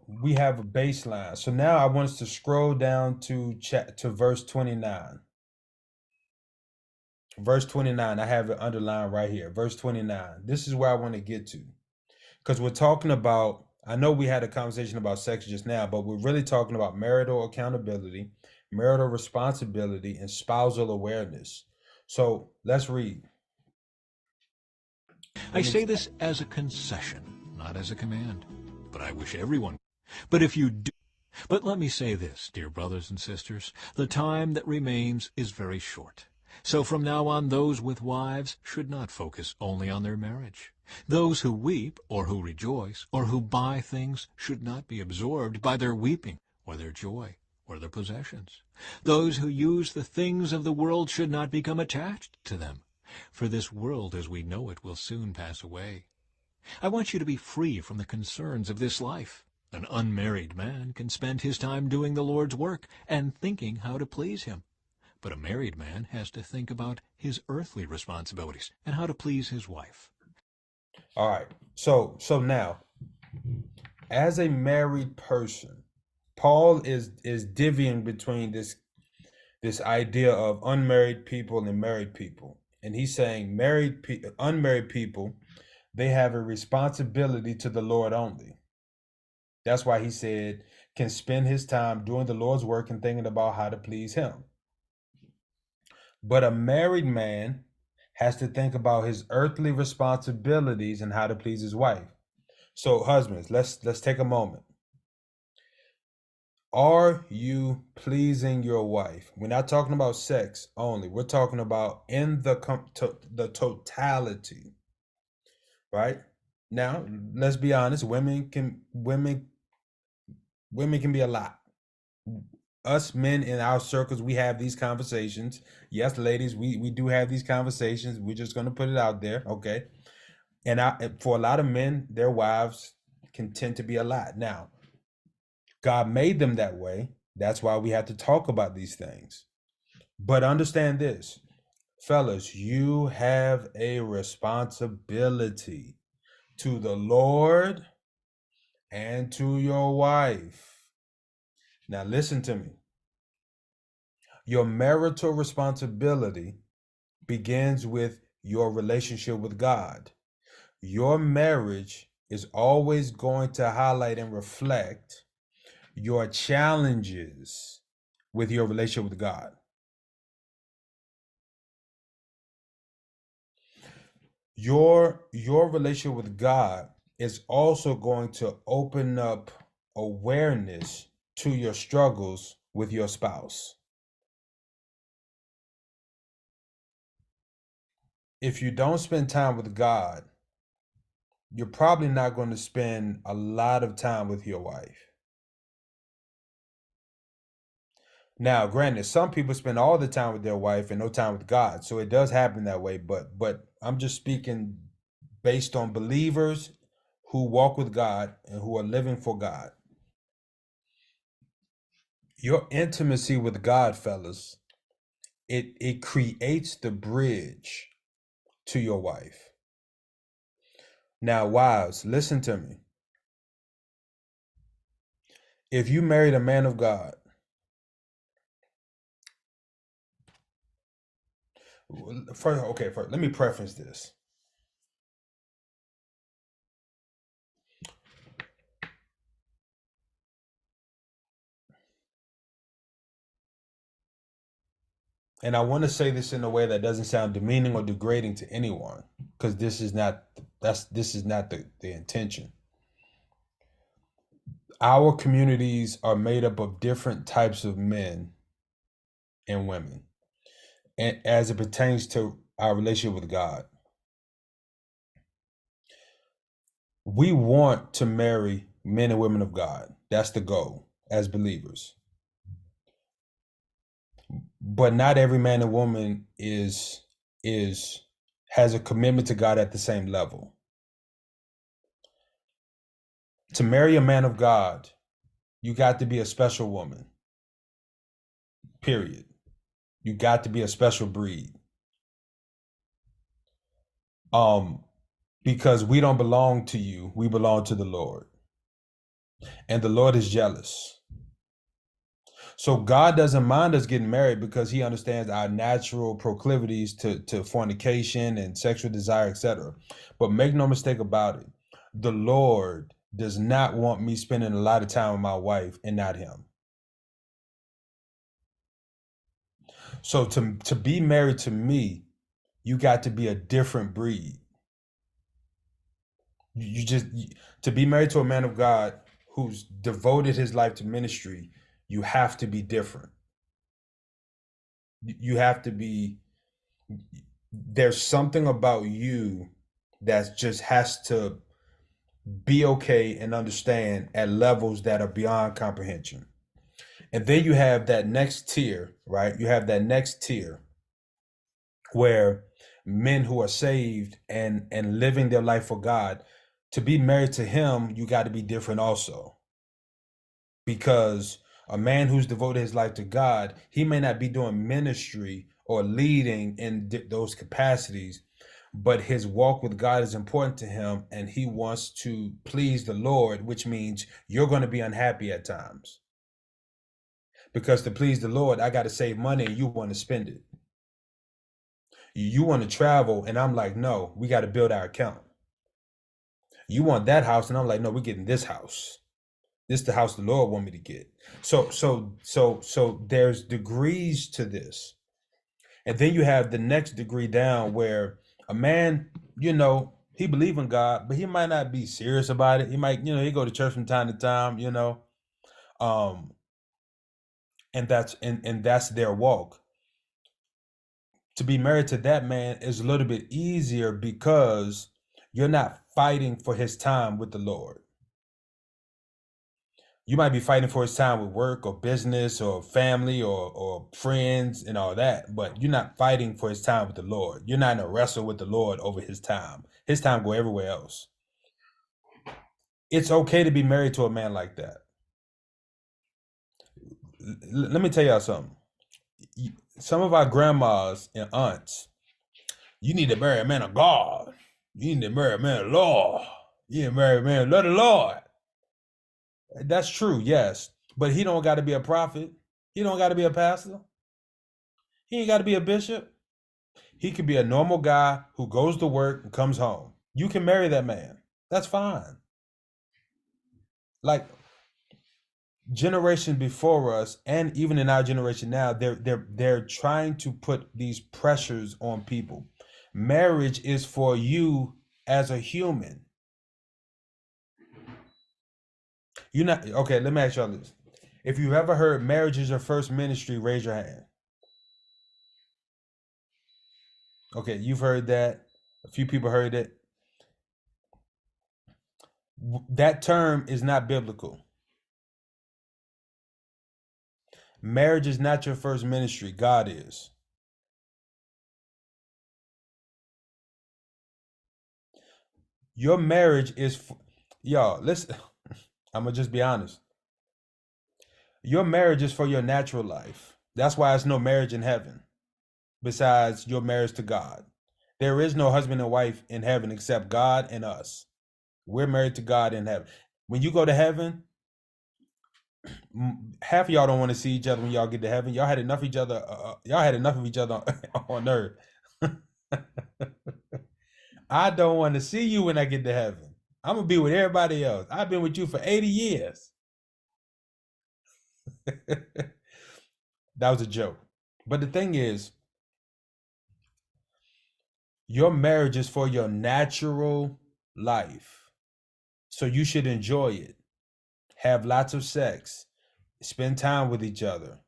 we have a baseline. So now I want us to scroll down to verse 29. Verse 29, I have it underlined right here. Verse 29. This is where I want to get to. Because we're talking about, I know we had a conversation about sex just now, but we're really talking about marital accountability, marital responsibility, and spousal awareness. So let's read. I Let me say this as a concession, not as a command. But I wish everyone. But if you do. But let me say this, dear brothers and sisters, the time that remains is very short. So from now on, those with wives should not focus only on their marriage. Those who weep, or who rejoice, or who buy things should not be absorbed by their weeping, or their joy, or their possessions. Those who use the things of the world should not become attached to them. For this world as we know it will soon pass away. I want you to be free from the concerns of this life. An unmarried man can spend his time doing the Lord's work and thinking how to please him. But a married man has to think about his earthly responsibilities and how to please his wife. All right. So now, as a married person, Paul is divvying between this idea of unmarried people and married people. And he's saying unmarried people, they have a responsibility to the Lord only. That's why he said can spend his time doing the Lord's work and thinking about how to please him. But a married man has to think about his earthly responsibilities and how to please his wife. So husbands, let's take a moment. Are you pleasing your wife? We're not talking about sex only. We're talking about in the totality, right? Now, let's be honest. Women can be a lot. Us men in our circles, we have these conversations. Yes, ladies, we do have these conversations. We're just gonna put it out there, okay? And for a lot of men, their wives can tend to be a lot. Now, God made them that way. That's why we have to talk about these things. But understand this, fellas, you have a responsibility to the Lord and to your wife. Now, listen to me. Your marital responsibility begins with your relationship with God. Your marriage is always going to highlight and reflect your challenges with your relationship with God. Your relationship with God is also going to open up awareness to your struggles with your spouse. If you don't spend time with God, you're probably not going to spend a lot of time with your wife. Now, granted, some people spend all the time with their wife and no time with God, so it does happen that way. But I'm just speaking based on believers who walk with God and who are living for God. Your intimacy with God, fellas, it creates the bridge to your wife. Now, wives, listen to me. If you married a man of God, first, let me preface this. And I want to say this in a way that doesn't sound demeaning or degrading to anyone, because this is not the intention. Our communities are made up of different types of men and women, and as it pertains to our relationship with God. We want to marry men and women of God. That's the goal as believers. But not every man and woman is has a commitment to God at the same level. To marry a man of God, you got to be a special woman. Period. You got to be a special breed. Um because we don't belong to you, we belong to the Lord. and the Lord is jealous. So God doesn't mind us getting married because he understands our natural proclivities to fornication and sexual desire, etc. But make no mistake about it, the Lord does not want me spending a lot of time with my wife and not him. So to be married to me, you got to be a different breed. To be married to a man of God who's devoted his life to ministry, you have to be different. You have to be, there's something about you that just has to be okay and understand at levels that are beyond comprehension. And then you have that next tier, right? You have that next tier where men who are saved and living their life for God, to be married to him, you got to be different also. Because a man who's devoted his life to God, he may not be doing ministry or leading in those capacities, but his walk with God is important to him and he wants to please the Lord, which means you're going to be unhappy at times. Because to please the Lord, I got to save money and you want to spend it. You want to travel and I'm like, no, we got to build our account. You want that house and I'm like, no, we're getting this house. This is the house the Lord want me to get. So there's degrees to this. And then you have the next degree down where a man, he believe in God, but he might not be serious about it. He might, he go to church from time to time, and that's their walk. To be married to that man is a little bit easier because you're not fighting for his time with the Lord. You might be fighting for his time with work or business or family or friends and all that, but you're not fighting for his time with the Lord. You're not in a wrestle with the Lord over his time. His time go everywhere else. It's okay to be married to a man like that. Let me tell y'all something. Some of our grandmas and aunts, you need to marry a man of God. You need to marry a man of law. You need to marry a man of the Lord. That's true, yes. But he don't got to be a prophet. He don't got to be a pastor. He ain't got to be a bishop. He could be a normal guy who goes to work and comes home. You can marry that man. That's fine. Like generation before us, and even in our generation now, they're trying to put these pressures on people. Marriage is for you as a human. You're not okay. Let me ask y'all this: if you've ever heard marriage is your first ministry, raise your hand. Okay, you've heard that. A few people heard it. That term is not biblical. Marriage is not your first ministry. God is. Your marriage is, y'all, listen, I'm gonna just be honest. Your marriage is for your natural life. That's why it's no marriage in heaven besides your marriage to God. There is no husband and wife in heaven except God and us. We're married to God in heaven. When you go to heaven, half of y'all don't want to see each other when y'all get to heaven. Y'all had enough of each other. Y'all had enough of each other on earth. I don't want to see you when I get to heaven. I'm gonna be with everybody else. I've been with you for 80 years. That was a joke. But the thing is, your marriage is for your natural life. So you should enjoy it. Have lots of sex. Spend time with each other.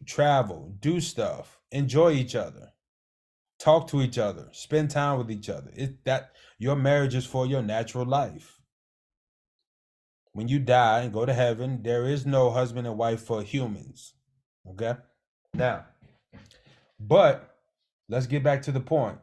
Travel, do stuff, enjoy each other. Talk to each other, spend time with each other. That your marriage is for your natural life. When you die and go to heaven, there is no husband and wife for humans. Okay? Now, but let's get back to the point.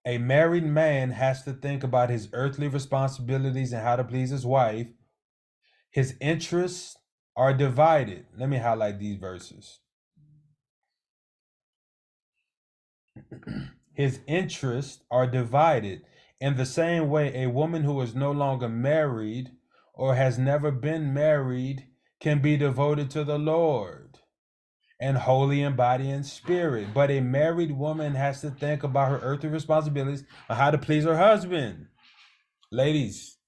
A married man has to think about his earthly responsibilities and how to please his wife. His interests are divided. Let me highlight these verses. His interests are divided, In the same way, a woman who is no longer married or has never been married can be devoted to the Lord and holy in body and spirit. But a married woman has to think about her earthly responsibilities on how to please her husband. Ladies,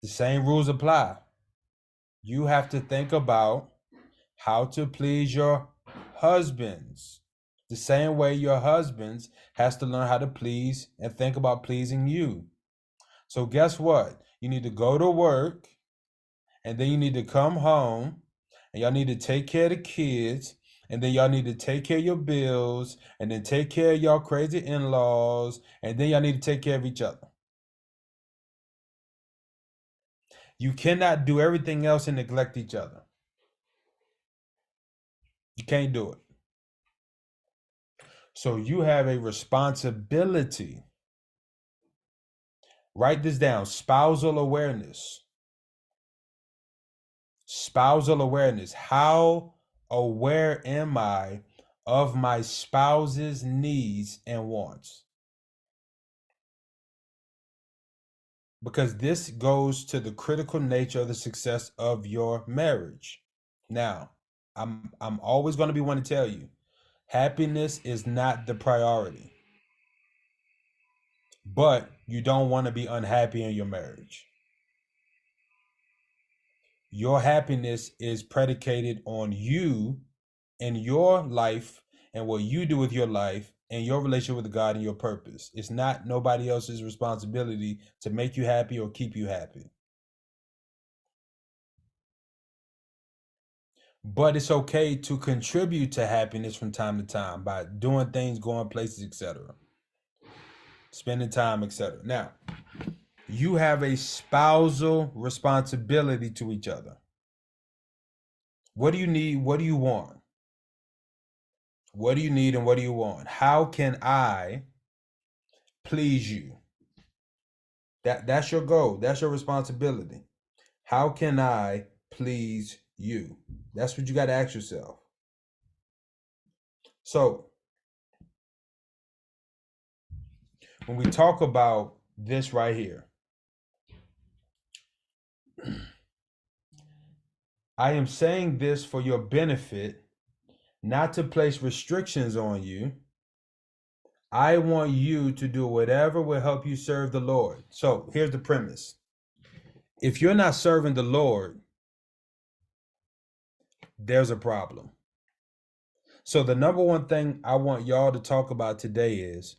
the same rules apply. You have to think about how to please your husbands. The same way your husbands has to learn how to please and think about pleasing you. So guess what? You need to go to work, and then you need to come home, and y'all need to take care of the kids, and then y'all need to take care of your bills, and then take care of y'all crazy in-laws, and then y'all need to take care of each other. You cannot do everything else and neglect each other. You can't do it. So you have a responsibility. Write this down: spousal awareness. Spousal awareness. How aware am I of my spouse's needs and wants? Because this goes to the critical nature of the success of your marriage. Now, I'm always going to be one to tell you, happiness is not the priority. But you don't want to be unhappy in your marriage. Your happiness is predicated on you and your life and what you do with your life and your relationship with God and your purpose. It's not nobody else's responsibility to make you happy or keep you happy. But it's okay to contribute to happiness from time to time by doing things, going places, etc. Spending time, etc. Now, you have a spousal responsibility to each other. What do you need? What do you want? What do you need and what do you want? How can I please you? That's your goal. That's your responsibility. How can I please you? That's what you got to ask yourself. So, when we talk about this right here, I am saying this for your benefit, not to place restrictions on you. I want you to do whatever will help you serve the Lord. So here's the premise. If you're not serving the Lord, there's a problem. So the number one thing I want y'all to talk about today is,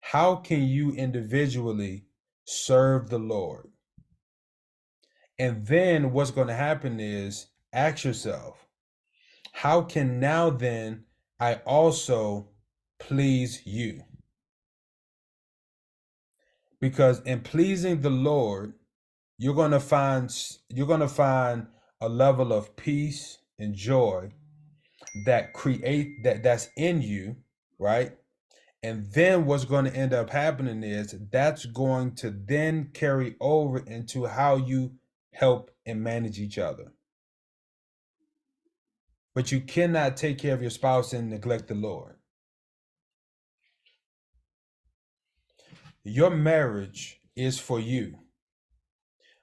how can you individually serve the Lord? And then what's going to happen is, ask yourself, how can now then I also please you? Because in pleasing the Lord, you're going to find a level of peace and joy that's in you, right? And then what's going to end up happening is that's going to then carry over into how you help and manage each other. But you cannot take care of your spouse and neglect the Lord. Your marriage is for you,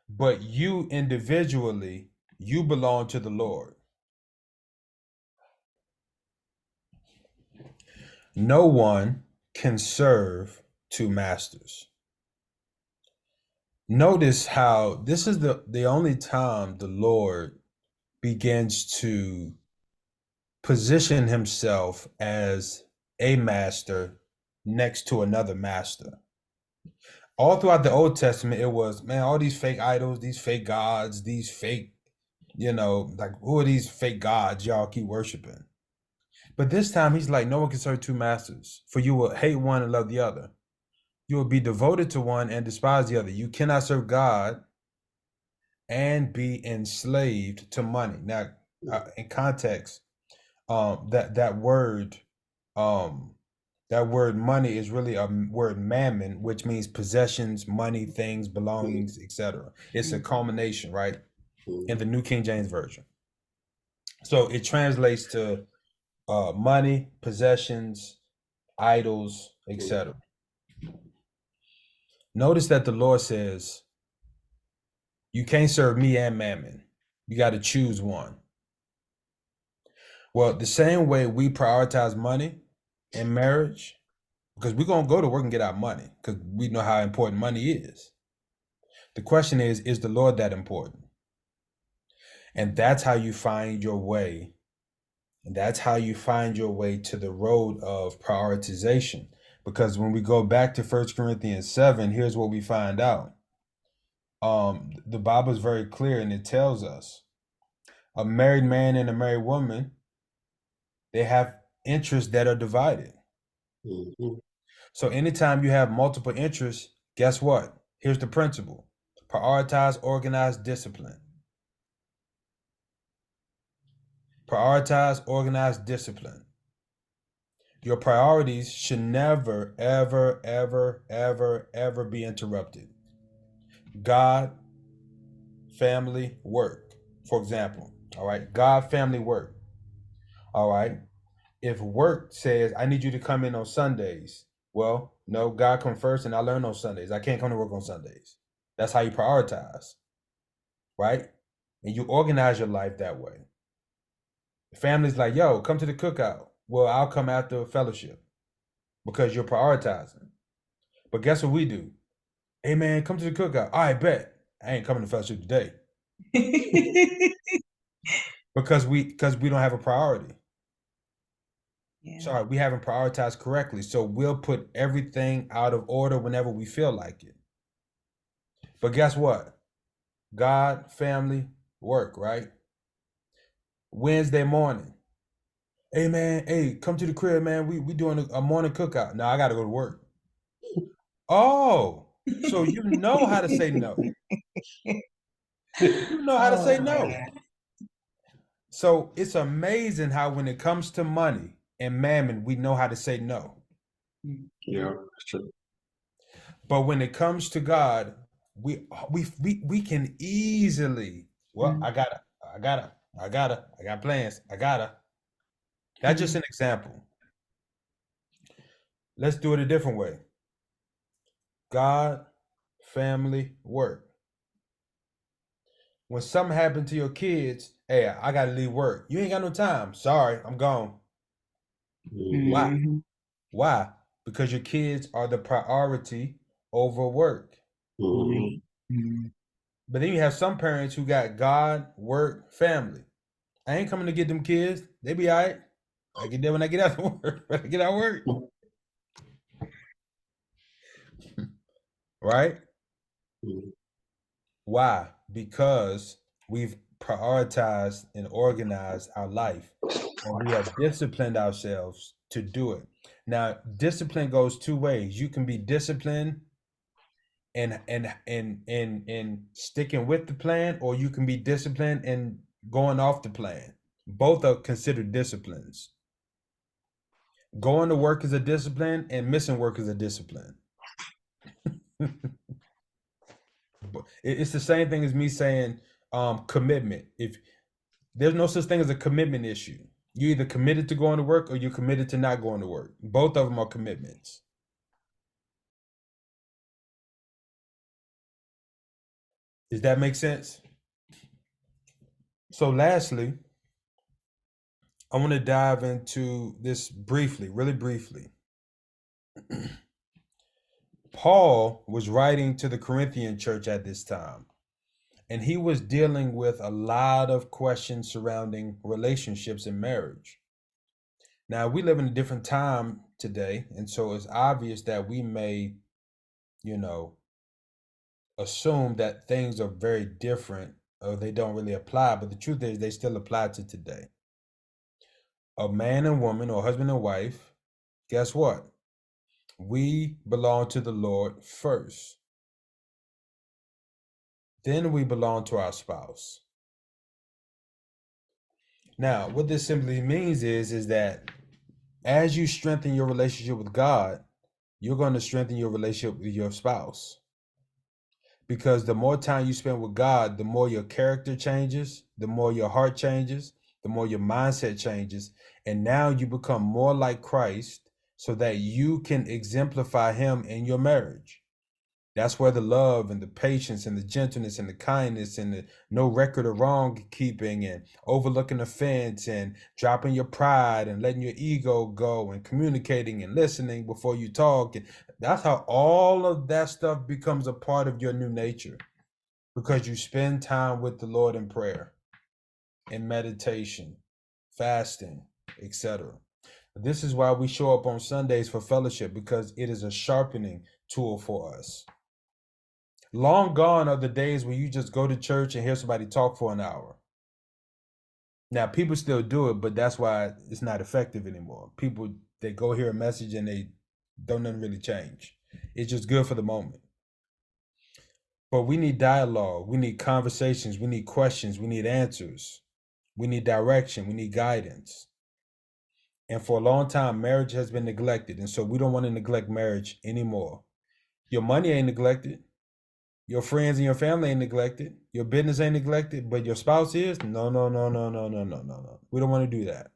but you individually, you belong to the Lord. No one can serve two masters. Notice how this is the only time the Lord begins to position himself as a master next to another master. All throughout the Old Testament, it was, man, all these fake idols, these fake gods, these fake, like, who are these fake gods y'all keep worshiping? But this time he's like, no one can serve two masters, for you will hate one and love the other. You will be devoted to one and despise the other. You cannot serve God and be enslaved to money. Now, in context, that word money is really a word mammon, which means possessions, money, things, belongings, etc. It's a culmination, right? In the New King James Version. So it translates to money, possessions, idols, etc. Notice that the Lord says, you can't serve me and mammon. You got to choose one. Well, the same way we prioritize money in marriage, because we're going to go to work and get our money because we know how important money is. The question is the Lord that important? And that's how you find your way. And that's how you find your way to the road of prioritization. Because when we go back to 1 Corinthians 7, here's what we find out. The Bible is very clear, and it tells us a married man and a married woman, they have interests that are divided. Mm-hmm. So anytime you have multiple interests, guess what? Here's the principle. Prioritize, organize, discipline. Prioritize, organize, discipline. Your priorities should never, ever, ever, ever, ever be interrupted. God, family, work, for example. All right. God, family, work. All right. If work says, I need you to come in on Sundays, well, no, God come first and I learn on Sundays. I can't come to work on Sundays. That's how you prioritize. Right. And you organize your life that way. The family's like, yo, come to the cookout. Well, I'll come after fellowship because you're prioritizing. But guess what we do? Hey, man, come to the cookout. All right, bet. I ain't coming to fellowship today. because we don't have a priority. Yeah. Sorry, we haven't prioritized correctly. So we'll put everything out of order whenever we feel like it. But guess what? God, family, work, right? Wednesday morning. Hey, man, hey, come to the crib, man. We doing a morning cookout. No, I got to go to work. Oh, so you know how to say no. You know how to say no. So it's amazing how when it comes to money and mammon, we know how to say no. Yeah, true. But when it comes to God, we can easily, well, I got plans. That's just an example. Let's do it a different way. God, family, work. When something happened to your kids, hey, I gotta leave work. You ain't got no time. Sorry, I'm gone. Mm-hmm. Why? Mhm. Why? Because your kids are the priority over work. Mm-hmm. Mhm. But then you have some parents who got God, work, family. I ain't coming to get them kids. They be all right. I get there when I get out of work. When I get out of work. Right? Mm-hmm. Why? Because we've prioritized and organized our life, and we have disciplined ourselves to do it. Now, discipline goes two ways. You can be disciplined and sticking with the plan, or you can be disciplined and going off the plan. Both are considered disciplines. Going to work is a discipline, and missing work is a discipline. It's the same thing as me saying commitment. If there's no such thing as a commitment issue, you're either committed to going to work or you're committed to not going to work. Both of them are commitments. Does that make sense? So lastly, I want to dive into this briefly, really briefly. Paul was writing to the Corinthian church at this time, and he was dealing with a lot of questions surrounding relationships and marriage. Now, we live in a different time today, and so it's obvious that we may, assume that things are very different or they don't really apply, but the truth is they still apply to today. A man and woman or husband and wife, guess what? We belong to the Lord first. Then we belong to our spouse. Now, what this simply means is that as you strengthen your relationship with God, you're going to strengthen your relationship with your spouse. Because the more time you spend with God, the more your character changes, the more your heart changes, the more your mindset changes. And now you become more like Christ so that you can exemplify him in your marriage. That's where the love and the patience and the gentleness and the kindness and the no record of wrong keeping and overlooking offense and dropping your pride and letting your ego go and communicating and listening before you talk. And that's how all of that stuff becomes a part of your new nature, because you spend time with the Lord in prayer, in meditation, fasting, etc. This is why we show up on Sundays for fellowship, because it is a sharpening tool for us. Long gone are the days where you just go to church and hear somebody talk for an hour. Now, people still do it, but that's why it's not effective anymore. People, they go hear a message and they don't nothing really change. It's just good for the moment. But we need dialogue. We need conversations. We need questions. We need answers. We need direction. We need guidance. And for a long time, marriage has been neglected. And so we don't want to neglect marriage anymore. Your money ain't neglected. Your friends and your family ain't neglected. Your business ain't neglected, but your spouse is? No. We don't want to do that.